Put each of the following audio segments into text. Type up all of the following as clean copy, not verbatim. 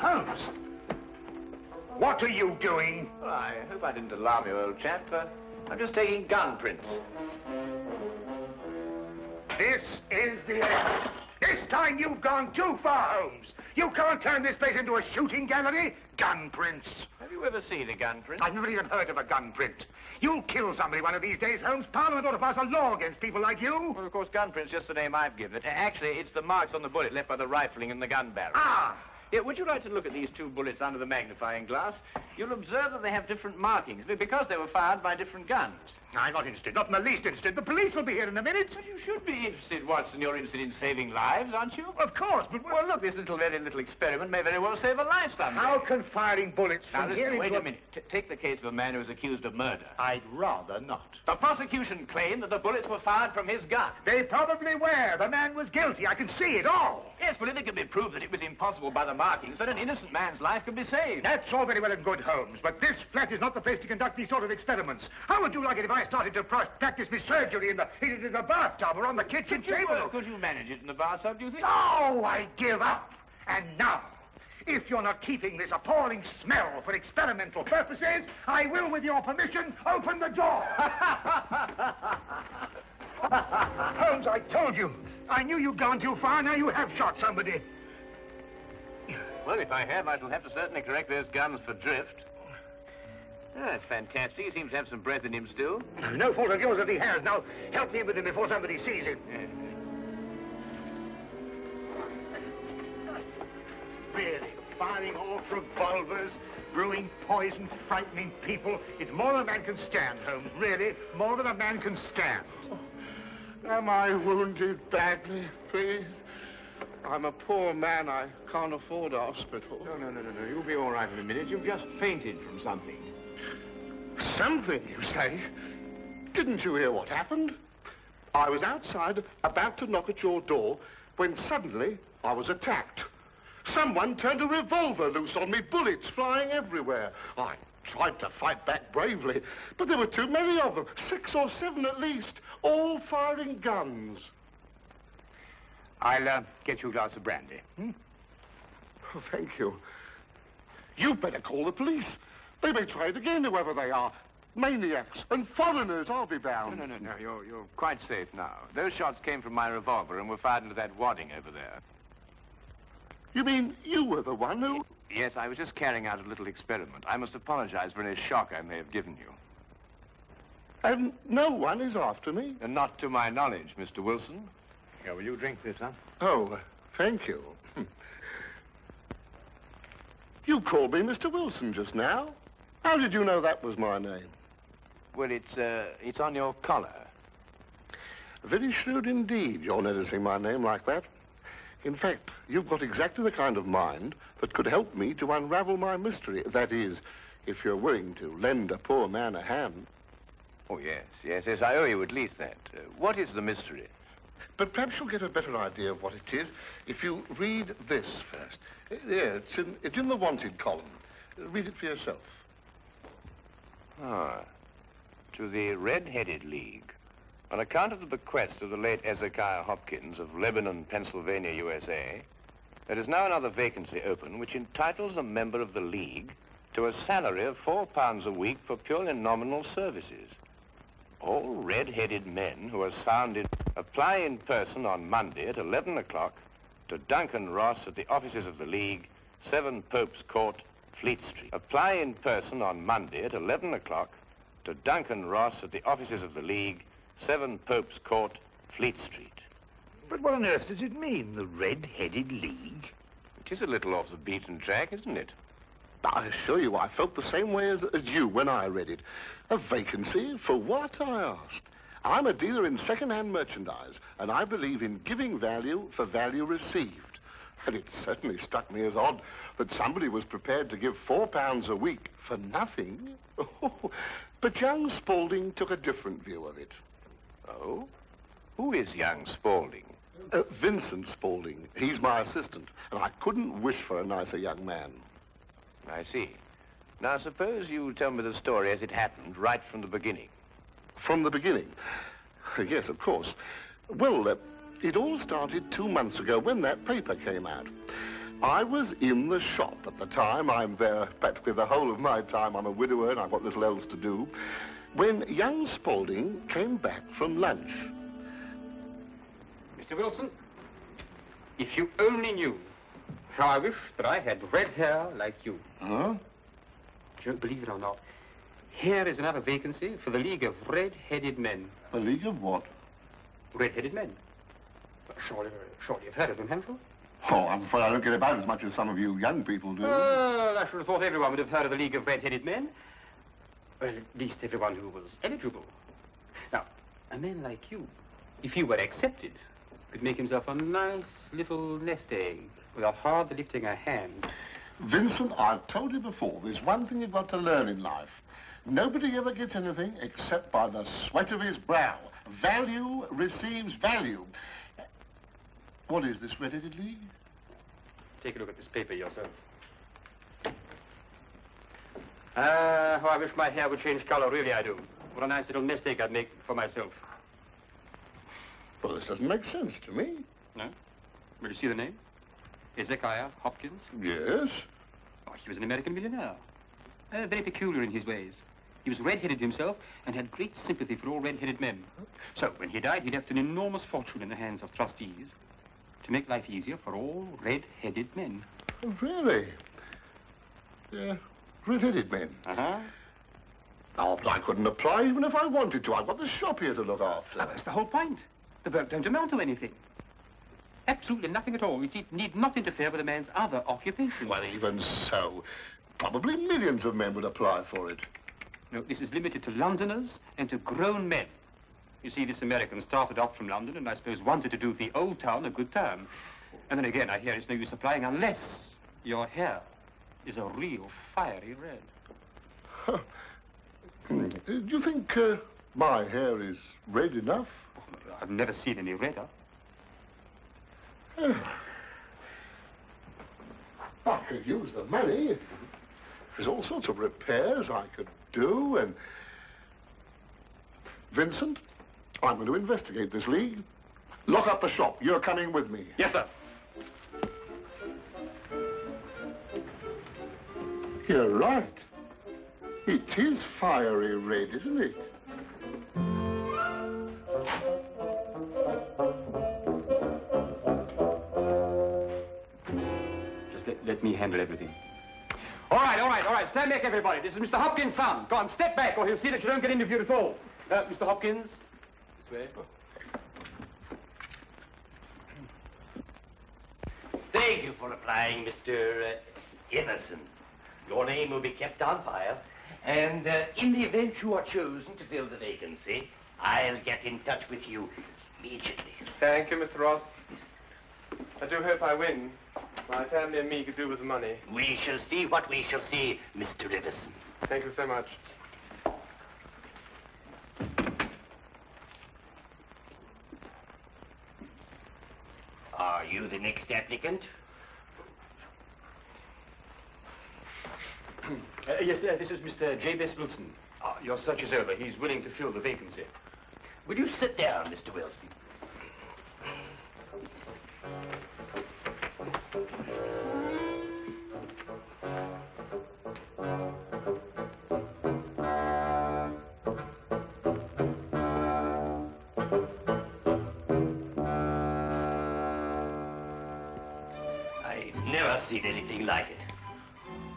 Holmes! What are you doing? Well, I hope I didn't alarm you, old chap. I'm just taking gun prints. This is the end. This time you've gone too far, Holmes. You can't turn this place into a shooting gallery. Gun prints. Have you ever seen a gun print? I've never even heard of a gun print. You'll kill somebody one of these days, Holmes. Parliament ought to pass a law against people like you. Well, of course, gun print's just the name I've given it. Actually, it's the marks on the bullet left by the rifling in the gun barrel. Ah! Yeah, would you like to look at these two bullets under the magnifying glass? You'll observe that they have different markings because they were fired by different guns. I'm not interested, not in the least interested. The police will be here in a minute. But you should be interested, Watson. You're interested in saving lives, aren't you? Of course, but... Well, look, this very little experiment may very well save a life someday. How can firing bullets now, from listen, here wait into a minute. Take the case of a man who is accused of murder. I'd rather not. The prosecution claimed that the bullets were fired from his gun. They probably were. The man was guilty. I can see it all. Yes, but if it can be proved that it was impossible by the markings, then an innocent man's life could be saved. That's all very well and good, Holmes, but this flat is not the place to conduct these sort of experiments. How would you like it if I started to practice my surgery in the bathtub or on the kitchen table? Could you manage it in the bathtub, do you think? No, I give up. And now, if you're not keeping this appalling smell for experimental purposes, I will, with your permission, open the door. Holmes, I told you. I knew you'd gone too far. Now you have shot somebody. Well, if I have, I shall have to certainly correct those guns for drift. Oh, that's fantastic. He seems to have some breath in him still. No fault of yours if he has. Now, help me with him before somebody sees him. Really, firing off revolvers, brewing poison, frightening people. It's more than a man can stand, Holmes. Really, more than a man can stand. Am I wounded badly, please? I'm a poor man. I can't afford a hospital. No. You'll be all right in a minute. You've just fainted from something. Something, you say? Didn't you hear what happened? I was outside, about to knock at your door, when suddenly I was attacked. Someone turned a revolver loose on me, bullets flying everywhere. I tried to fight back bravely, but there were too many of them, 6 or 7 at least, all firing guns. I'll get you a glass of brandy. Oh, thank you. You'd better call the police. They may try it again, whoever they are. Maniacs and foreigners, I'll be bound. No. You're quite safe now. Those shots came from my revolver and were fired into that wadding over there. You mean you were the one who... Yes, I was just carrying out a little experiment. I must apologize for any shock I may have given you. And no one is after me? And not to my knowledge, Mr. Wilson. Here, will you drink this, huh? Oh, thank you. You called me Mr. Wilson just now. How did you know that was my name? Well, it's on your collar. Very shrewd indeed, you're noticing my name like that. In fact, you've got exactly the kind of mind that could help me to unravel my mystery. That is, if you're willing to lend a poor man a hand. Oh, yes, I owe you at least that. What is the mystery? But perhaps you'll get a better idea of what it is if you read this first. Yeah, it's in the wanted column. Read it for yourself. To the Red-Headed League. On account of the bequest of the late Ezekiah Hopkins of Lebanon, Pennsylvania, USA, there is now another vacancy open which entitles a member of the League to a salary of £4 a week for purely nominal services. All red-headed men who are sound in... Apply in person on Monday at 11 o'clock to Duncan Ross at the offices of the League, 7 Pope's Court, Fleet Street. Apply in person on Monday at 11 o'clock to Duncan Ross at the offices of the League, 7 Pope's Court, Fleet Street. But what on earth does it mean, the Red-Headed League? It is a little off the beaten track, isn't it? I assure you, I felt the same way as you when I read it. A vacancy? For what, I asked. I'm a dealer in second-hand merchandise, and I believe in giving value for value received. And it certainly struck me as odd that somebody was prepared to give £4 a week for nothing. But young Spaulding took a different view of it. Oh? Who is young Spaulding? Vincent Spaulding. He's my assistant, and I couldn't wish for a nicer young man. I see. Now, suppose you tell me the story as it happened, right from the beginning. From the beginning? Yes, of course. Well, it all started 2 months ago when that paper came out. I was in the shop at the time. I'm there practically the whole of my time. I'm a widower and I've got little else to do. When young Spaulding came back from lunch. Mr. Wilson, if you only knew how I wish that I had red hair like you. Huh? Don't believe it or not, here is another vacancy for the League of Red-Headed Men. A league of what? Red-Headed Men. Surely you've heard of them, haven't you? Oh, I'm afraid I don't get about as much as some of you young people do. I should have thought everyone would have heard of the League of Red-Headed Men. Well, at least everyone who was eligible. Now, a man like you, if he were accepted, could make himself a nice little nest egg without hardly lifting a hand. Vincent, I've told you before, there's one thing you've got to learn in life. Nobody ever gets anything except by the sweat of his brow. Value receives value. What is this Red-Headed League? Take a look at this paper yourself. How I wish my hair would change color, really I do. What a nice little nest egg I'd make for myself. Well, this doesn't make sense to me. No? Will you see the name? Hezekiah Hopkins? Yes. Oh, he was an American millionaire. Very peculiar in his ways. He was red-headed himself and had great sympathy for all red-headed men. So, when he died, he left an enormous fortune in the hands of trustees to make life easier for all red-headed men. Oh, really? Yeah, red-headed men. Uh-huh. Oh, but I couldn't apply even if I wanted to. I've got the shop here to look after. Well, that's the whole point. The work don't amount to anything. Absolutely nothing at all. It need not interfere with a man's other occupation. Well, even so, probably millions of men would apply for it. No, this is limited to Londoners and to grown men. You see, this American started off from London and I suppose wanted to do the old town a good turn. And then again, I hear it's no use applying unless your hair is a real fiery red. Huh. Do you think my hair is red enough? Oh, I've never seen any redder. I could use the money. There's all sorts of repairs I could do, and... Vincent, I'm going to investigate this league. Lock up the shop. You're coming with me. Yes, sir. You're right. It is fiery red, isn't it? Let me handle everything. All right. Stand back, everybody. This is Mr. Hopkins' son. Go on, step back, or he'll see that you don't get interviewed at all. Mr. Hopkins, this way. Thank you for applying, Mr. Emerson. Your name will be kept on file, and in the event you are chosen to fill the vacancy, I'll get in touch with you immediately. Thank you, Mr. Ross. I do hope I win. My family and me could do with the money. We shall see what we shall see, Mr. Iverson. Thank you so much. Are you the next applicant? Yes, this is Mr. J.B.S. Wilson. Your search is over. He's willing to fill the vacancy. Will you sit down, Mr. Wilson? I've never seen anything like it.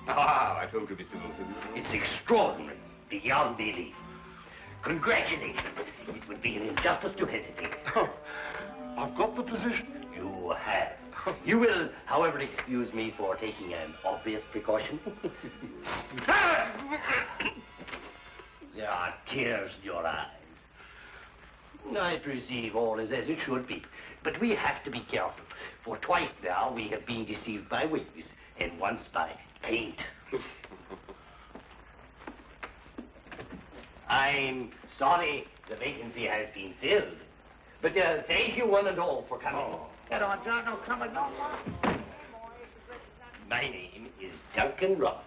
I told you, Mr. Wilson. It's extraordinary, beyond belief. Congratulations. It would be an injustice to hesitate. Oh, I've got the position. You have. You will, however, excuse me for taking an obvious precaution. There are tears in your eyes. I perceive all is as it should be, but we have to be careful, for twice now we have been deceived by wigs, and once by paint. I'm sorry the vacancy has been filled, but thank you one and all for coming. Get on, John. No, come on. No. My name is Duncan Ross.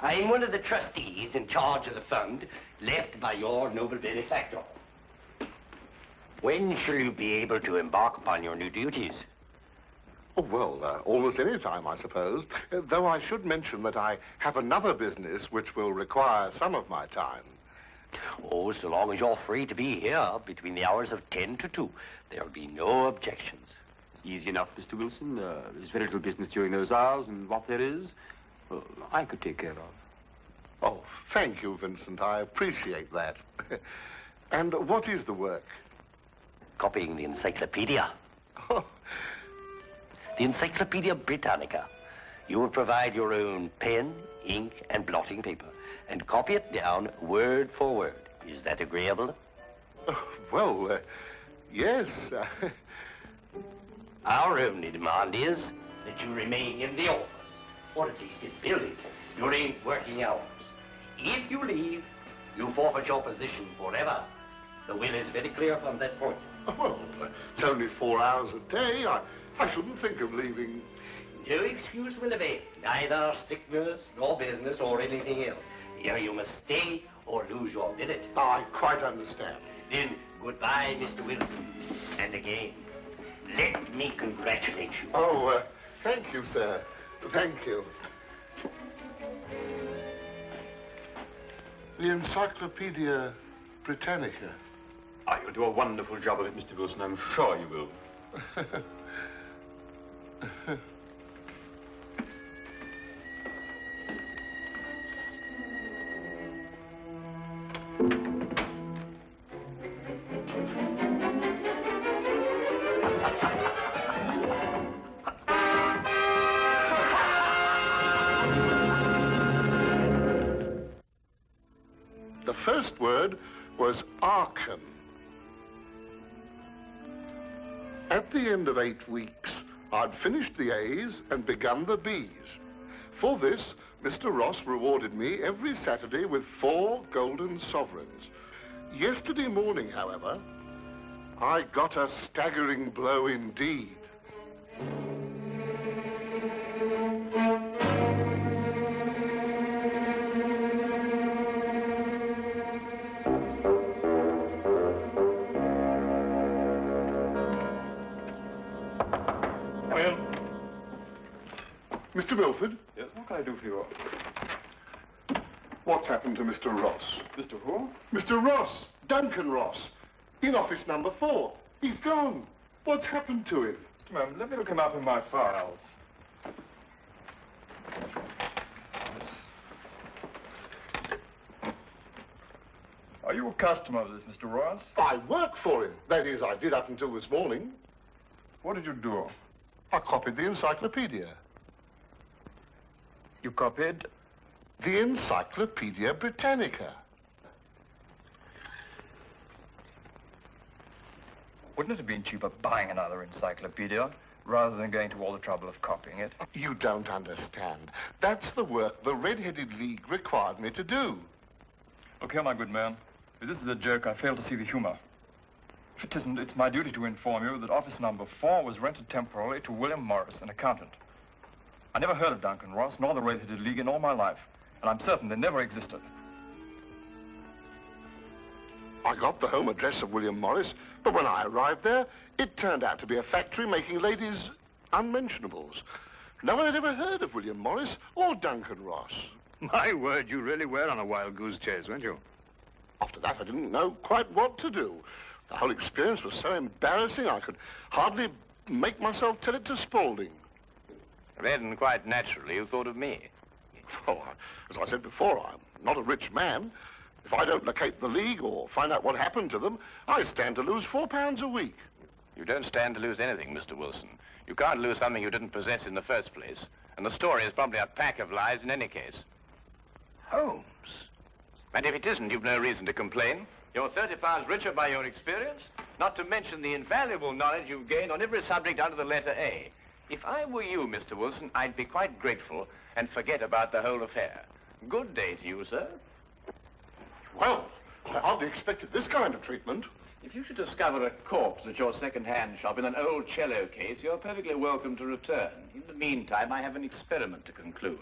I'm one of the trustees in charge of the fund left by your noble benefactor. When shall you be able to embark upon your new duties? Oh, well, almost any time, I suppose. Though I should mention that I have another business which will require some of my time. Oh, so long as you're free to be here between the hours of 10 to 2, there'll be no objections. Easy enough, Mr. Wilson. There's very little business during those hours, and what there is, well, I could take care of. Oh, thank you, Vincent. I appreciate that. And what is the work? Copying the encyclopedia. Oh, The Encyclopedia Britannica. You will provide your own pen, ink, and blotting paper, and copy it down word for word. Is that agreeable? well, yes. Our only demand is that you remain in the office, or at least in building, during working hours. If you leave, you forfeit your position forever. The will is very clear from that point. Well, it's only 4 hours a day. I shouldn't think of leaving. No excuse will avail, neither sickness, nor business, or anything else. Here you must stay or lose your billet. I quite understand. Then, goodbye, Mr. Wilson. And again, let me congratulate you. Oh, thank you, sir. Thank you. The Encyclopedia Britannica. You'll do a wonderful job of it, Mr. Wilson. I'm sure you will. The first word was Arkham. At the end of 8 weeks, I'd finished the A's and begun the B's. For this, Mr. Ross rewarded me every Saturday with 4 golden sovereigns. Yesterday morning, however, I got a staggering blow indeed. Mr. Milford? Yes, what can I do for you? What's happened to Mr. Ross? Mr. Who? Mr. Ross! Duncan Ross! In office number 4. He's gone. What's happened to him? Ma'am, let me look him up in my files. Are you a customer of this, Mr. Ross? I work for him. That is, I did up until this morning. What did you do? I copied the encyclopedia. You copied? The Encyclopedia Britannica. Wouldn't it have been cheaper buying another encyclopedia rather than going to all the trouble of copying it? You don't understand. That's the work the Red-Headed League required me to do. Look here, my good man. If this is a joke, I fail to see the humor. If it isn't, it's my duty to inform you that office number 4 was rented temporarily to William Morris, an accountant. I never heard of Duncan Ross, nor the Red-Headed League in all my life, and I'm certain they never existed. I got the home address of William Morris, but when I arrived there, it turned out to be a factory making ladies' unmentionables. No one had ever heard of William Morris or Duncan Ross. My word, you really were on a wild goose chase, weren't you? After that, I didn't know quite what to do. The whole experience was so embarrassing, I could hardly make myself tell it to Spaulding. Then, quite naturally, you thought of me. Oh, as I said before, I'm not a rich man. If I don't locate the League or find out what happened to them, I stand to lose £4 a week. You don't stand to lose anything, Mr. Wilson. You can't lose something you didn't possess in the first place. And the story is probably a pack of lies in any case. Holmes. And if it isn't, you've no reason to complain. You're 30 pounds richer by your experience, not to mention the invaluable knowledge you've gained on every subject under the letter A. If I were you, Mr. Wilson, I'd be quite grateful and forget about the whole affair. Good day to you, sir. Well, I hardly expected this kind of treatment. If you should discover a corpse at your second-hand shop in an old cello case, you're perfectly welcome to return. In the meantime, I have an experiment to conclude.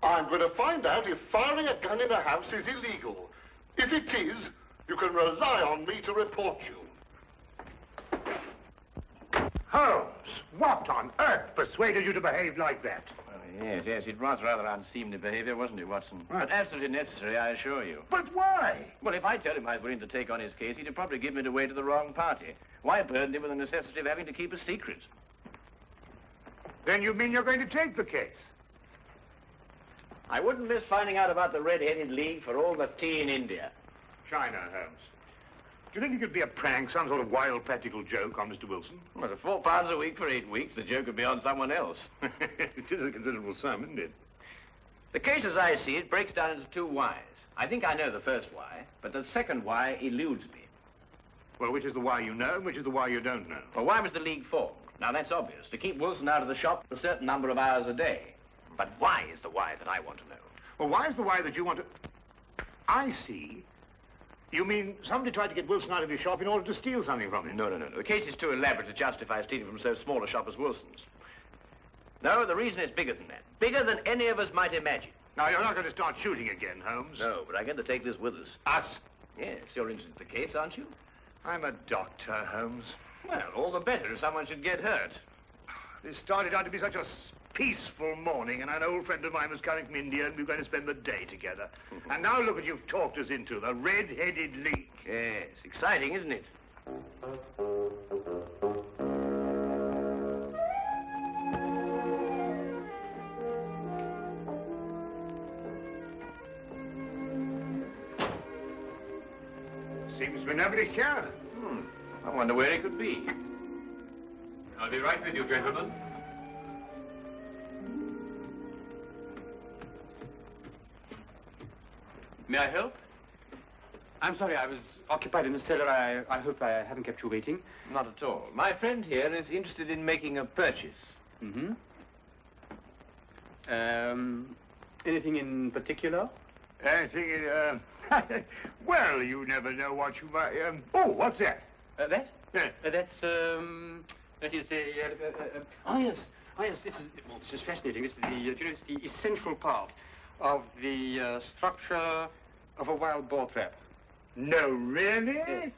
I'm going to find out if firing a gun in a house is illegal. If it is, you can rely on me to report you. What on earth persuaded you to behave like that? Yes, it was rather unseemly behavior, wasn't it, Watson? Right. But absolutely necessary, I assure you. But why? Well, if I tell him I was willing to take on his case, he'd probably give me away to the wrong party. Why burden him with the necessity of having to keep a secret? Then you mean you're going to take the case? I wouldn't miss finding out about the Red-Headed League for all the tea in India. China, Holmes. Do you think it could be a prank, some sort of wild practical joke on Mr. Wilson? Well, at £4 a week for 8 weeks, the joke would be on someone else. It is a considerable sum, isn't it? The case, as I see it, breaks down into two whys. I think I know the first why, but the second why eludes me. Well, which is the why you know, and which is the why you don't know? Well, why was the League formed? Now, that's obvious. To keep Wilson out of the shop a certain number of hours a day. But why is the why that I want to know? Well, why is the why that you want to... I see. You mean somebody tried to get Wilson out of his shop in order to steal something from him? No. The case is too elaborate to justify stealing from so small a shop as Wilson's. No, the reason is bigger than that. Bigger than any of us might imagine. Now, you're not going to start shooting again, Holmes. No, but I'm going to take this with us. Us? Yes, you're interested in the case, aren't you? I'm a doctor, Holmes. Well, all the better if someone should get hurt. This started out to be such a peaceful morning, and an old friend of mine was coming from India, and we were going to spend the day together. And now look what you've talked us into, the Red-Headed League. Yes, exciting, isn't it? Seems to be nobody here. I wonder where he could be. I'll be right with you, gentlemen. May I help? I'm sorry, I was occupied in the cellar. I hope I haven't kept you waiting. Not at all. My friend here is interested in making a purchase. Mm-hmm. Anything in particular? Anything, well, you never know what you might, oh, what's that? That? Yeah. That is yes, this is fascinating. This is it's the essential part of the structure of a wild boar trap. No, really? Yes.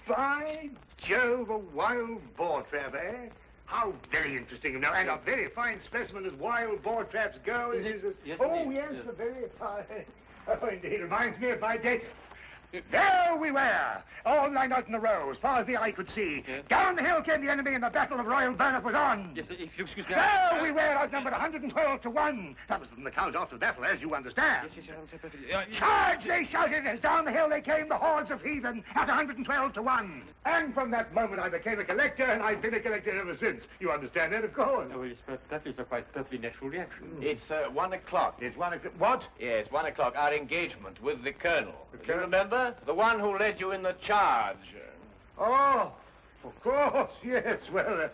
By Jove, a wild boar trap, eh? How very interesting. Now, and a very fine specimen as wild boar traps go. Yes, oh, indeed. yes, Yes. a very fine. Oh, indeed, reminds me of my day. There we were, all lined out in a row, as far as the eye could see. Yes. Down the hill came the enemy, and the Battle of Royal Burnop was on. Yes, if you excuse me. There we were, outnumbered 112 to 1. That was from the count after the battle, as you understand. Yes, I understand perfectly. Charge, they shouted, as down the hill they came, the hordes of heathen, at 112 to 1. And from that moment I became a collector, and I've been a collector ever since. You understand that, of course. Oh, yes, but that is a quite perfectly natural reaction. It's 1 o'clock. It's 1 o'clock. What? Yes, 1 o'clock. Our engagement with the Colonel. The Do you Colonel? remember? The one who led you in the charge. Oh, of course, yes. Well,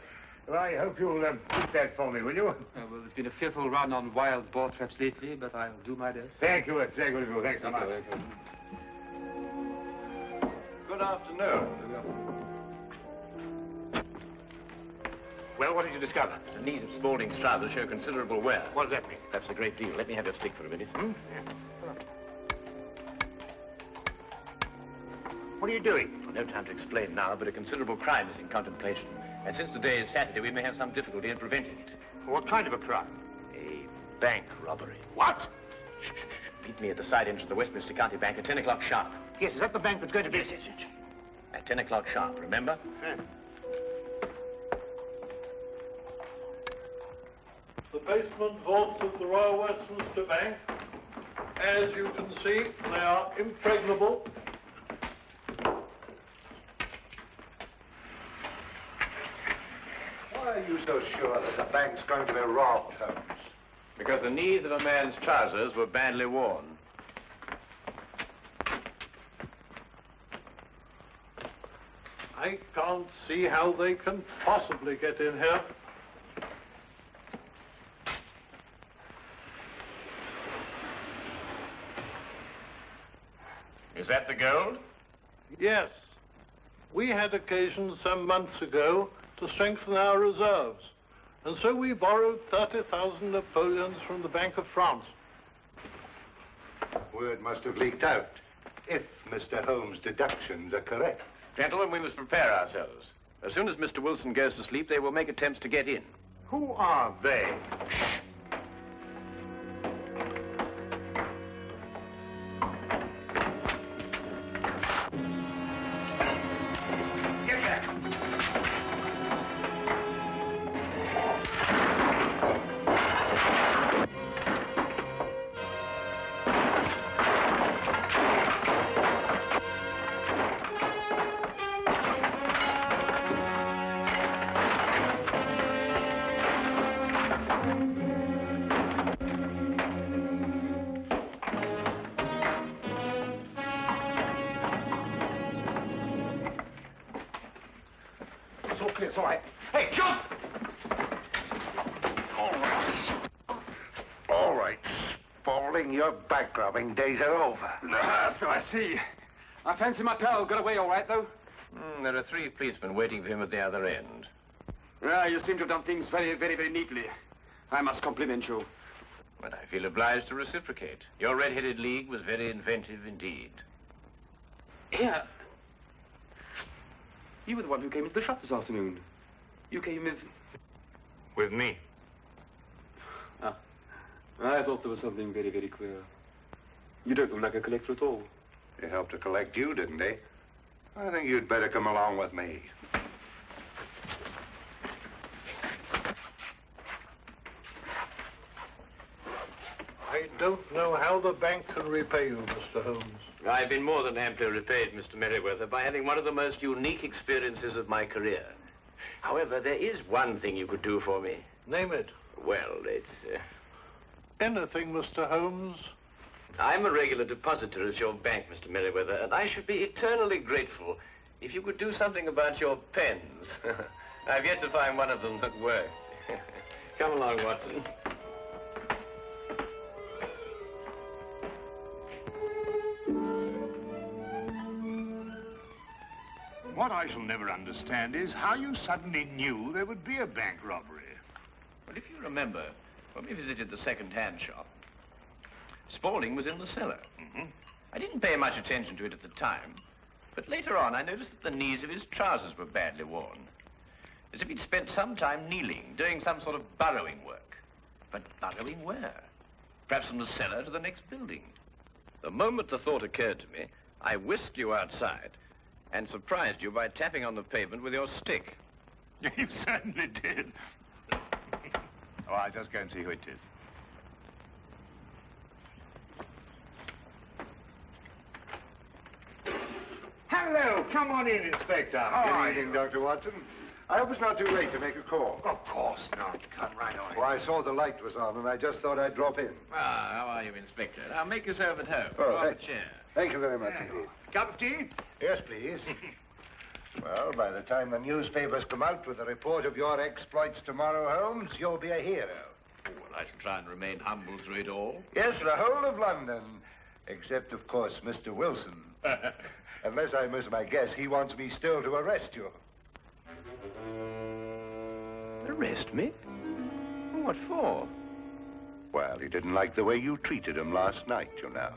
I hope you'll keep that for me, will you? Well, there's been a fearful run on wild boar traps lately, but I'll do my best. Thank you, thank you. Thanks so much. Good afternoon. Well, what did you discover? The knees of Spaulding's trousers show considerable wear. What does that mean? That's a great deal. Let me have your stick for a minute. Hmm? What are you doing? Well, no time to explain now, but a considerable crime is in contemplation. And since today is Saturday, we may have some difficulty in preventing it. What kind of a crime? A bank robbery. What? Shh, shh, shh. Meet me at the side entrance of the Westminster County Bank at 10 o'clock sharp. Yes, is that the bank that's going to be... Yes. At 10 o'clock sharp, remember? The basement vaults of the Royal Westminster Bank, as you can see, they are impregnable. Why are you so sure that the bank's going to be robbed, Holmes? Because the knees of a man's trousers were badly worn. I can't see how they can possibly get in here. Is that the gold? Yes. We had occasion some months ago to strengthen our reserves, and so we borrowed 30,000 Napoleons from the Bank of France. Word must have leaked out, if Mr. Holmes' deductions are correct. Gentlemen, we must prepare ourselves. As soon as Mr. Wilson goes to sleep, they will make attempts to get in. Who are they? Get back. It's all right. Hey, jump! All right, Spaulding, your bank robbing days are over. So I see. I fancy my pal got away all right, though. There are 3 policemen waiting for him at the other end. You seem to have done things very, very, very neatly. I must compliment you. But I feel obliged to reciprocate. Your red-headed league was very inventive indeed. Here. You were the one who came into the shop this afternoon. You came with... With me? Ah. I thought there was something very, very queer. You don't look like a collector at all. They helped to collect you, didn't they? I think you'd better come along with me. I don't know how the bank can repay you, Mr. Holmes. I've been more than amply repaid, Mr. Merriweather, by having one of the most unique experiences of my career. However, there is one thing you could do for me. Name it. Well, it's... Anything, Mr. Holmes? I'm a regular depositor at your bank, Mr. Merriweather, and I should be eternally grateful if you could do something about your pens. I've yet to find one of them that worked. Come along, Watson. What I shall never understand is how you suddenly knew there would be a bank robbery. Well, if you remember, when we visited the second-hand shop, Spaulding was in the cellar. I didn't pay much attention to it at the time, but later on I noticed that the knees of his trousers were badly worn, as if he'd spent some time kneeling, doing some sort of burrowing work. But burrowing where? Perhaps from the cellar to the next building. The moment the thought occurred to me, I whisked you outside and surprised you by tapping on the pavement with your stick. You certainly did. Oh, I'll just go and see who it is. Hello, come on in, Inspector. How are you? Dr. Watson. I hope it's not too late to make a call. Of course not. Come right on. Well, I saw the light was on, and I just thought I'd drop in. Ah, how are you, Inspector? Now, make yourself at home. Oh, Draw a chair. Thank you very much indeed. Cup of tea? Yes, please. Well, by the time the newspapers come out with a report of your exploits tomorrow, Holmes, you'll be a hero. Oh, well, I shall try and remain humble through it all. Yes, the whole of London. Except, of course, Mr. Wilson. Unless I miss my guess, he wants me still to arrest you. Arrest me? What for? Well, he didn't like the way you treated him last night, you know.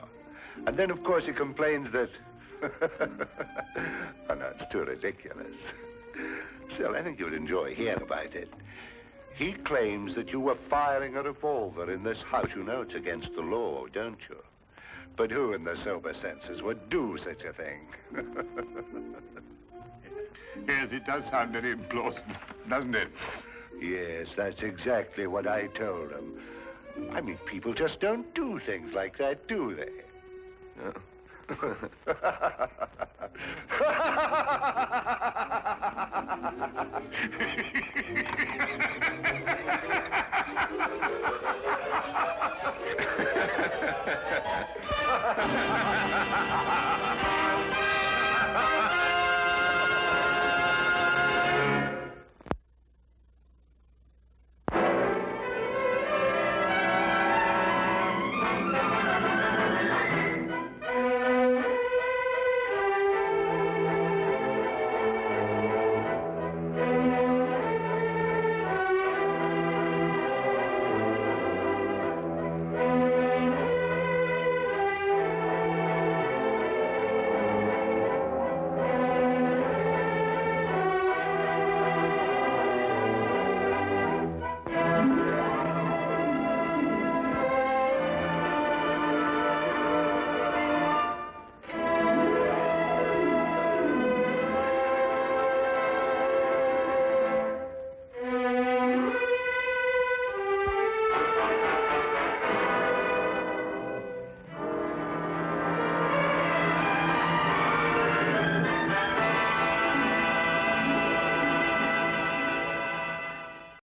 And then, of course, he complains that... Oh, no, it's too ridiculous. Still, I think you'll enjoy hearing about it. He claims that you were firing a revolver in this house. You know it's against the law, don't you? But who in their sober senses would do such a thing? Yes, it does sound very implausible, doesn't it? Yes, that's exactly what I told him. I mean, people just don't do things like that, do they? No.